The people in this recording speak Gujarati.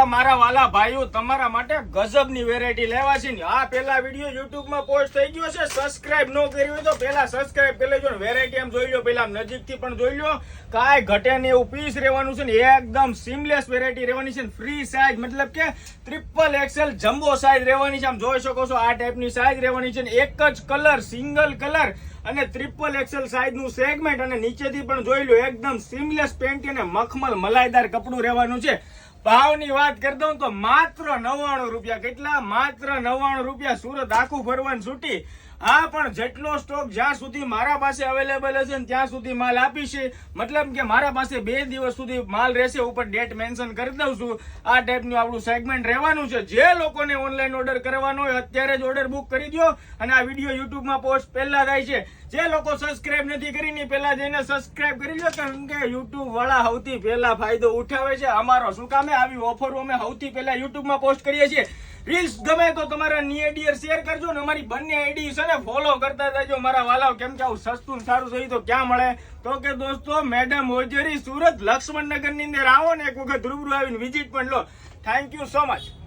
મારા વાલા ભાઈઓ તમારા માટે ગજબની વેરાયટી લેવા છે ને આ પેલા વિડિયો YouTube માં પોસ્ટ થઈ ગયો છે સબસ્ક્રાઇબ ન કર્યું હોય તો પેલા સબસ્ક્રાઇબ કરી લેજો ને વેરાયટી આમ જોઈ લો પેલા નજીકથી પણ જોઈ લો કાંઈ ઘટે ને એવું પીસ રહેવાનું છે ને એકદમ સીમલેસ વેરાયટી રહેવાની છે ને ફ્રી સાઈઝ મતલબ કે ટ્રિપલ એક્સેલ જમ્બો સાઈઝ રહેવાની છે આમ જોઈ શકો છો આ ટાઈપની સાઈઝ રહેવાની છે ને એક જ કલર સિંગલ કલર અને ટ્રિપલ એક્સેલ સાઈઝ નું સેગમેન્ટ અને નીચેથી પણ જોઈ લો એકદમ સીમલેસ પેન્ટ અને મખમલ મલાઈદાર કપડું રહેવાનું છે ભાવની વાત કરી દઉં તો માત્ર 99 રૂપિયા કેટલા માત્ર 99 રૂપિયા સુરત આખું ફરવાનું છૂટી હા પણ જેટલો સ્ટોક જ્યાં સુધી મારા પાસે અવેલેબલ હશે ને ત્યાં સુધી માલ આપીશ મતલબ કે મારા પાસે 2 દિવસ સુધી માલ રહેશે ઉપર ડેટ મેન્શન કરી દઉં છું આ ટાઈપનું આપણું સેગમેન્ટ રહેવાનું છે જે લોકોને ઓનલાઈન ઓર્ડર કરવાનો હોય અત્યારે જ ઓર્ડર બુક કરી દો અને આ વિડીયો YouTube માં પોસ્ટ પહેલા થાય છે જે લોકો સબસ્ક્રાઇબ નથી કરીને પહેલા જઈને સબસ્ક્રાઇબ કરી લો કારણ કે YouTube વાળા સૌથી પહેલા ફાયદો ઉઠાવે છે અમારો શું કામે આવી ઓફરો અમે સૌથી પહેલા YouTube માં પોસ્ટ કરીએ છીએ રીલ્સ ગમે તો તમારા નિયર ડિયર શેર કરજો ને અમારી બંને આઈડી છે ને ફોલો કરતા જજો મારા વાલાઓ કેમ કે આવું સસ્તું સારું જોઈએ તો ક્યાં મળે તો કે દોસ્તો મેડમ હોજરી સુરત લક્ષ્મણનગર ની અંદર આવો ને એક વખત રૂબરૂ આવીને વિઝિટ પણ લો થેન્ક યુ સો મચ